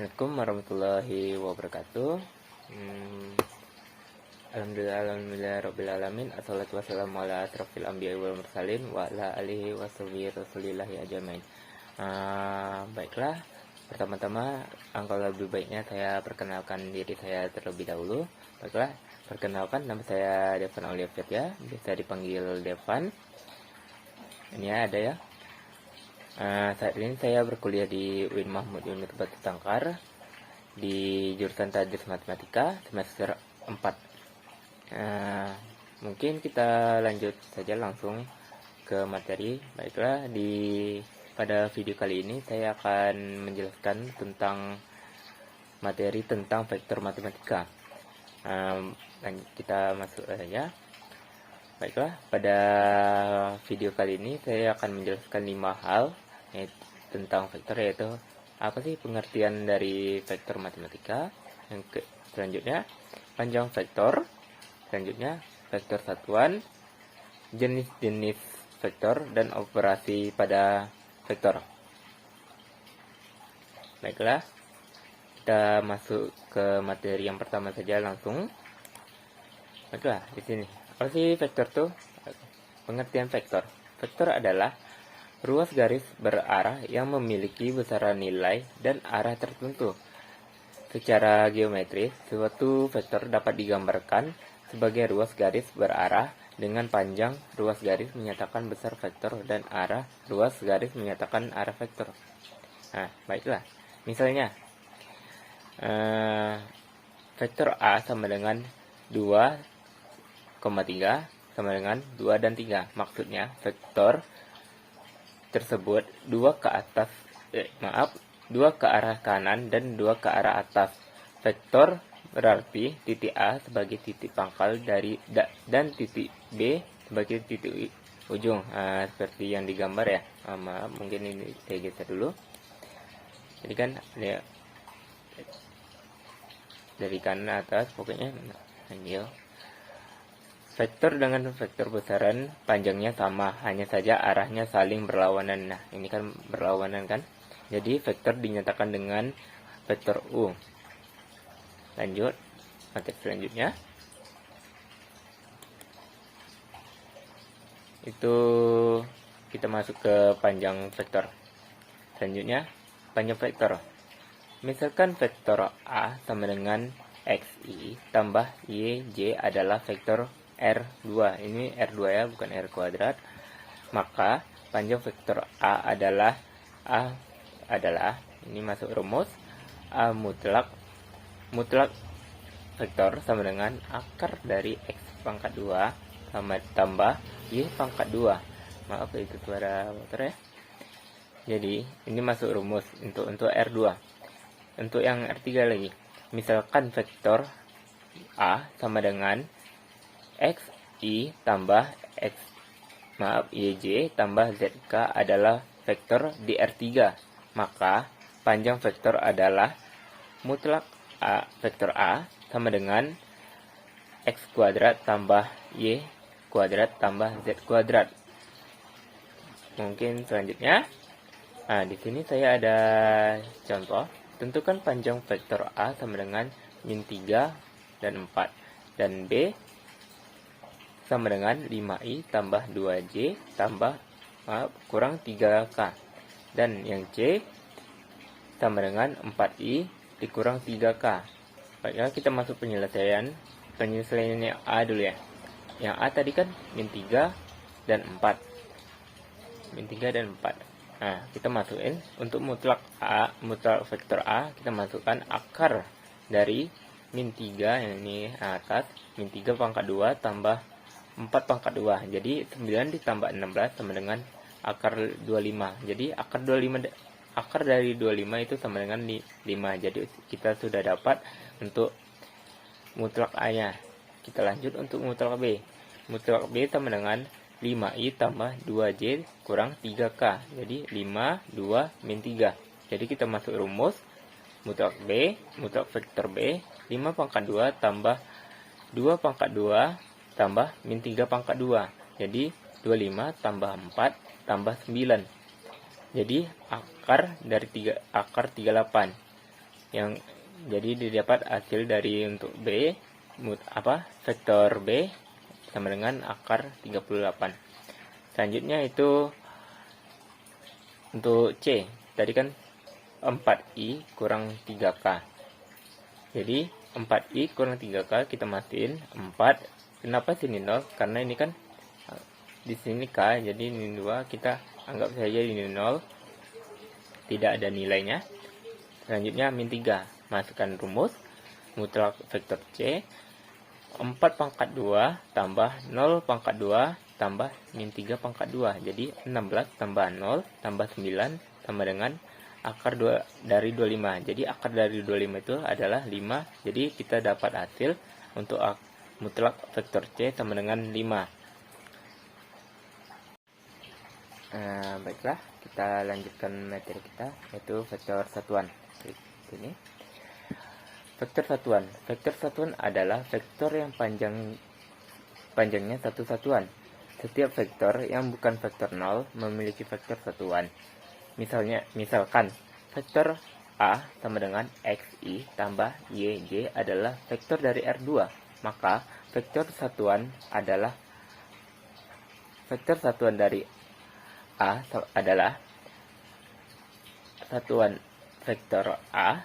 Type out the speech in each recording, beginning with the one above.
Assalamualaikum warahmatullahi wabarakatuh. Alhamdulillah rabbil alamin. Assalatu wassalamu ala asrofil anbiya'i wal mursalin wa ala alihi washabihi rasulillahi ajmain. Baiklah, pertama-tama angka lebih baiknya saya perkenalkan diri saya terlebih dahulu. Baiklah, perkenalkan, nama saya Devan Aulia Firya, bisa dipanggil Devan. Ini ada ya. Saat ini saya berkuliah di UIN Mahmud Unit Batu Tangkar di jurusan Tadris Matematika semester 4. Mungkin kita lanjut saja langsung ke materi. Baiklah, pada video kali ini saya akan menjelaskan tentang materi tentang vektor matematika. Kita masuk saja. Baiklah, pada video kali ini saya akan menjelaskan 5 hal tentang vektor, yaitu apa sih pengertian dari vektor matematika, selanjutnya panjang vektor, selanjutnya vektor satuan, jenis-jenis vektor, dan operasi pada vektor. Baiklah, kita masuk ke materi yang pertama saja langsung. Baiklah, di sini apa sih vektor tuh? Pengertian vektor. Vektor adalah ruas garis berarah yang memiliki besaran nilai dan arah tertentu. Secara geometris, suatu vektor dapat digambarkan sebagai ruas garis berarah dengan panjang ruas garis menyatakan besar vektor dan arah ruas garis menyatakan arah vektor. Baiklah. Misalnya, vektor A sama dengan 2,3 sama dengan 2 dan 3. Maksudnya, vektor tersebut 2 ke arah kanan dan 2 ke arah atas. Vektor berarti titik A sebagai titik pangkal dan titik B sebagai titik ujung. Seperti yang digambar ya. Mungkin ini saya geser dulu. Jadi kan dari kanan atas pokoknya ini. Vektor dengan vektor besaran panjangnya sama, hanya saja arahnya saling berlawanan. Nah, ini kan berlawanan kan? Jadi vektor dinyatakan dengan vektor U. Lanjut, materi selanjutnya. Itu kita masuk ke panjang vektor. Selanjutnya, panjang vektor. Misalkan vektor A sama dengan XI tambah YJ adalah vektor R2. Ini R2 ya, bukan R kuadrat. Maka panjang vektor A adalah ini masuk rumus A mutlak vektor sama dengan akar dari X pangkat 2 tambah Y pangkat 2. Maaf itu suara motor ya. Jadi ini masuk rumus untuk R2. Untuk yang R3 lagi, misalkan vektor A sama dengan XI tambah YJ tambah ZK adalah vektor di R3. Maka panjang vektor adalah mutlak vektor A sama dengan X kuadrat tambah Y kuadrat tambah Z kuadrat. Mungkin selanjutnya, di sini saya ada contoh. Tentukan panjang vektor A sama dengan min 3 dan 4, dan B sama dengan 5i tambah 2j kurang 3k, dan yang C sama dengan 4i dikurang 3k. Baiklah, kita masuk penyelesaiannya A dulu ya. Yang A tadi kan min 3 dan 4. Kita masukin untuk mutlak vektor A, kita masukkan akar dari min 3 yang ini atas, min 3 pangkat 2 tambah 4 pangkat 2. Jadi 9 ditambah 16 sama dengan akar 25. Jadi akar dari 25 itu sama dengan 5. Jadi kita sudah dapat untuk mutlak A-nya. Kita lanjut untuk mutlak B. Mutlak B sama dengan 5i tambah 2j kurang 3k. Jadi 5, 2, min 3. Jadi kita masuk rumus mutlak vektor B, 5 pangkat 2 tambah 2 pangkat 2 tambah min 3 pangkat 2. Jadi 25 tambah 4 tambah 9. Jadi akar dari 38. yang jadi didapat hasil dari untuk B vektor B sama dengan akar 38. Selanjutnya itu untuk C, tadi kan 4i kurang 3k. Jadi 4i kurang 3k kita mastiin 4. Kenapa sini 0? Karena ini kan di sini k, jadi ini 2, kita anggap saja ini 0, tidak ada nilainya. Selanjutnya min 3, masukkan rumus mutlak vektor C, 4 pangkat 2 tambah 0 pangkat 2 tambah min 3 pangkat 2. Jadi 16 tambah 0 tambah 9 sama dengan akar 2 dari 25. Jadi akar dari 25 itu adalah 5. Jadi kita dapat hasil untuk mutlak vektor C sama dengan 5. Baiklah, kita lanjutkan materi kita, yaitu vektor satuan. Ini vektor satuan. Vektor satuan adalah vektor yang panjangnya satu satuan. Setiap vektor yang bukan vektor 0 memiliki vektor satuan. Misalkan vektor A sama dengan XI tambah YJ adalah vektor dari R2, maka vektor satuan dari A adalah satuan vektor A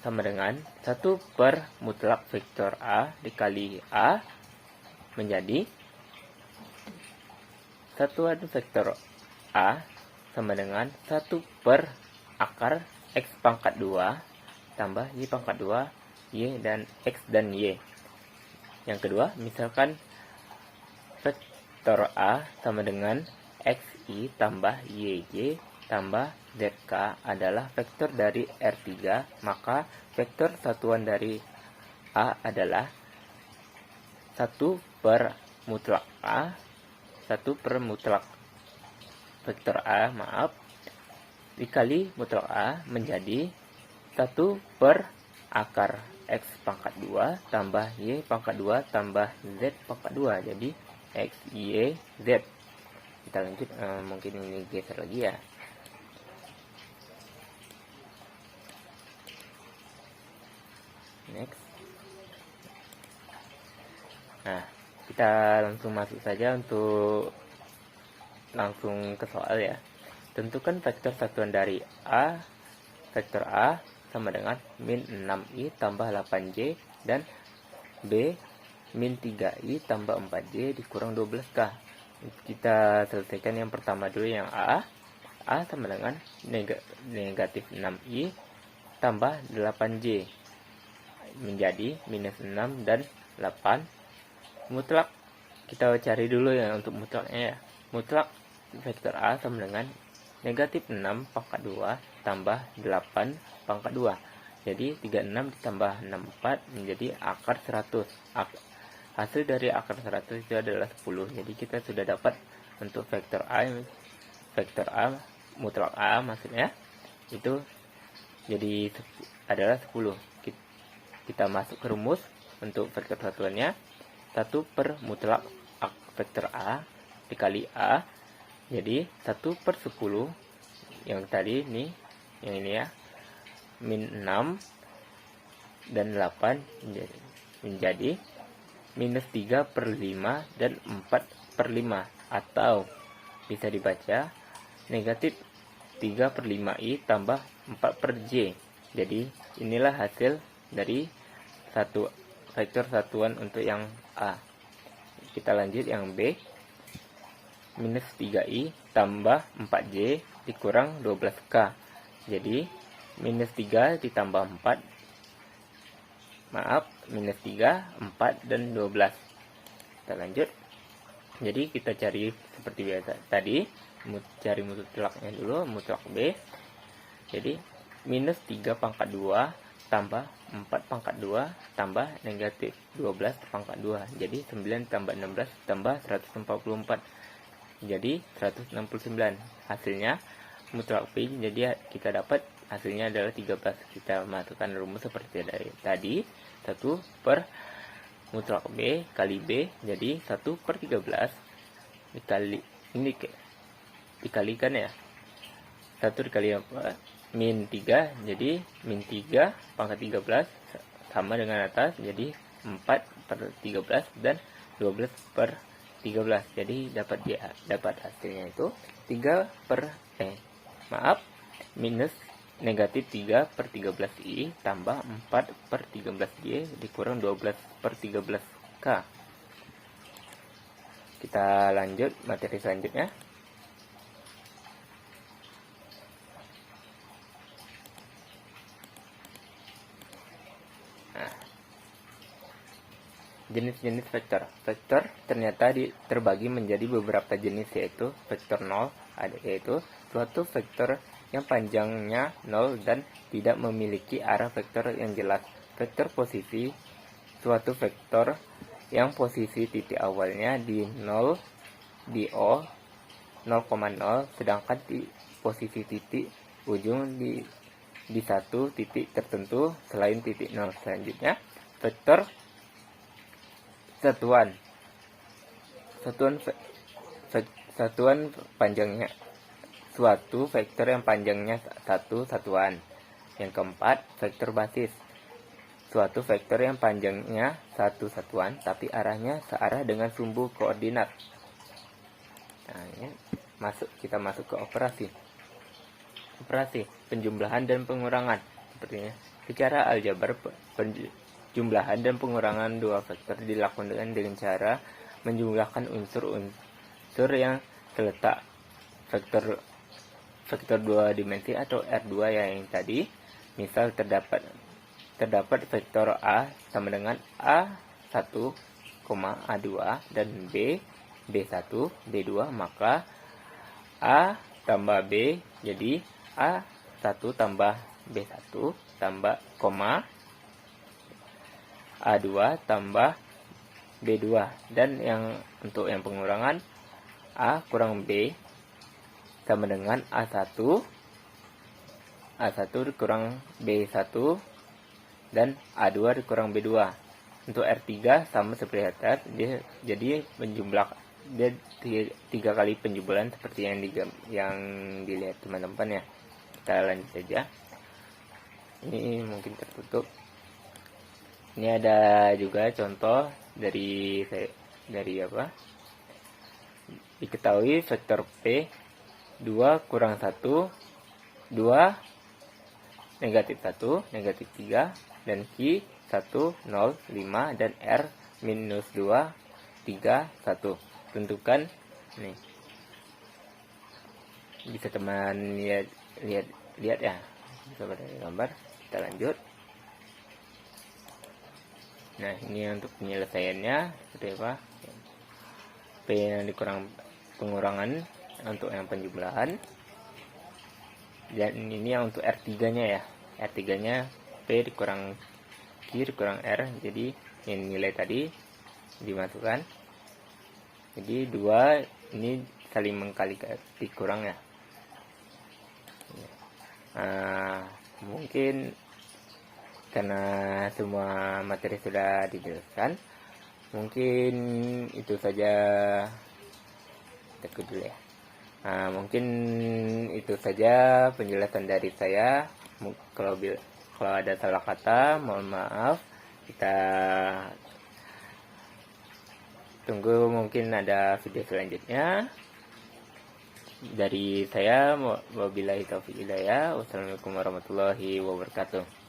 sama dengan 1 per mutlak vektor A dikali A menjadi satuan vektor A sama dengan 1 per akar X pangkat 2 tambah Y pangkat 2 Y dan X dan Y. Yang kedua, misalkan vektor A sama dengan XI tambah YJ tambah ZK adalah vektor dari R3, maka vektor satuan dari A adalah 1 per mutlak A, 1 per mutlak vektor A, dikali mutlak A menjadi 1 per akar X pangkat 2 tambah Y pangkat 2 tambah Z pangkat 2. Jadi X, Y, Z. Kita lanjut, mungkin ini geser lagi ya. Next. Nah, kita langsung masuk saja untuk langsung ke soal ya. Tentukan vektor satuan dari vektor A sama dengan min 6i tambah 8j dan B min 3i tambah 4j dikurang 12k. Kita selesaikan yang pertama dulu, yang A sama dengan negatif 6i tambah 8j menjadi minus 6 dan 8. Mutlak kita cari dulu ya untuk mutlaknya ya. Mutlak vektor A sama dengan negatif 6 pangkat 2 tambah 8 pangkat 2. Jadi 36 ditambah 64 menjadi akar 100. Hasil dari akar 100 itu adalah 10. Jadi kita sudah dapat untuk vektor A mutlak A maksudnya itu jadi adalah 10. Kita masuk ke rumus untuk vektor satuannya, 1 per mutlak vektor A dikali A, jadi 1 per 10 yang tadi nih, yang ini ya, min 6 dan 8 menjadi minus 3 per 5 dan 4 per 5, atau bisa dibaca negatif 3 per 5i tambah 4 per j. Jadi inilah hasil dari satu vektor satuan untuk yang A. Kita lanjut yang B, minus 3i tambah 4j dikurang 12k. Jadi minus 3 ditambah 4, minus 3, 4, dan 12. Kita lanjut. Jadi kita cari seperti biasa tadi, cari mutlaknya dulu, mutlak B. Jadi minus 3 pangkat 2 tambah 4 pangkat 2 tambah negatif 12 pangkat 2. Jadi 9 tambah 16 tambah 144. Jadi 169. Hasilnya mutlak B, jadi kita dapat hasilnya adalah 13. Kita masukkan rumus seperti dari tadi, 1 per mutlak B kali B, jadi 1 per 13 dikali ini dikalikan ya, 1 dikali apa, min 3, jadi min 3 pangkat 13 sama dengan atas, jadi 4/13 dan 12/13. Jadi dapat hasilnya itu minus negatif 3/13i tambah 4/13y dikurang 12/13k. Kita lanjut materi selanjutnya. Jenis-jenis vektor. Vektor ternyata terbagi menjadi beberapa jenis, yaitu vektor 0, yaitu suatu vektor yang panjangnya 0 dan tidak memiliki arah vektor yang jelas. Vektor posisi, suatu vektor yang posisi titik awalnya di 0, di O 0,0, sedangkan di posisi titik ujung di satu titik tertentu selain titik 0. Selanjutnya, vektor satuan panjangnya, suatu vektor yang panjangnya satu satuan. Yang keempat, vektor basis, suatu vektor yang panjangnya satu satuan tapi arahnya searah dengan sumbu koordinat. Nah, ini kita masuk ke operasi penjumlahan dan pengurangan. Sepertinya secara aljabar, jumlahan dan pengurangan dua vektor dilakukan dengan cara menjumlahkan unsur-unsur yang terletak vektor dua dimensi atau R2 yang tadi. Misal terdapat vektor A sama dengan A1, A2 dan B1, B2, maka A tambah B jadi A1 tambah B1 tambah A2 tambah B2. Dan untuk yang pengurangan, A kurang B sama dengan A1 dikurang B1 dan A2 dikurang B2. Untuk R3 sama seperti atas, jadi dia 3 kali penjumlahan seperti yang dilihat teman-teman ya. Kita lanjut saja. Ini mungkin tertutup. Ini ada juga contoh dari diketahui vektor P 2 kurang 1, 2, negatif 1, negatif 3, dan Q 1, 0, 5, dan R minus 2, 3, 1. Tentukan, nih, bisa teman lihat ya, bisa pada gambar. Kita lanjut. Nah, ini untuk penyelesaiannya seperti apa? P yang dikurang pengurangan untuk yang penjumlahan. Dan ini yang untuk R3-nya ya. R3-nya P dikurang Q dikurang R. Jadi ini nilai tadi dimasukkan. Jadi 2 ini saling mengkali dikurang ya. Mungkin karena semua materi sudah dijelaskan, mungkin itu saja. Teguh dulu ya. Mungkin itu saja penjelasan dari saya. Kalau ada salah kata, mohon maaf. Kita tunggu, mungkin ada video selanjutnya. Dari saya, wabillahi taufiq hidayah. Wassalamualaikum warahmatullahi wabarakatuh.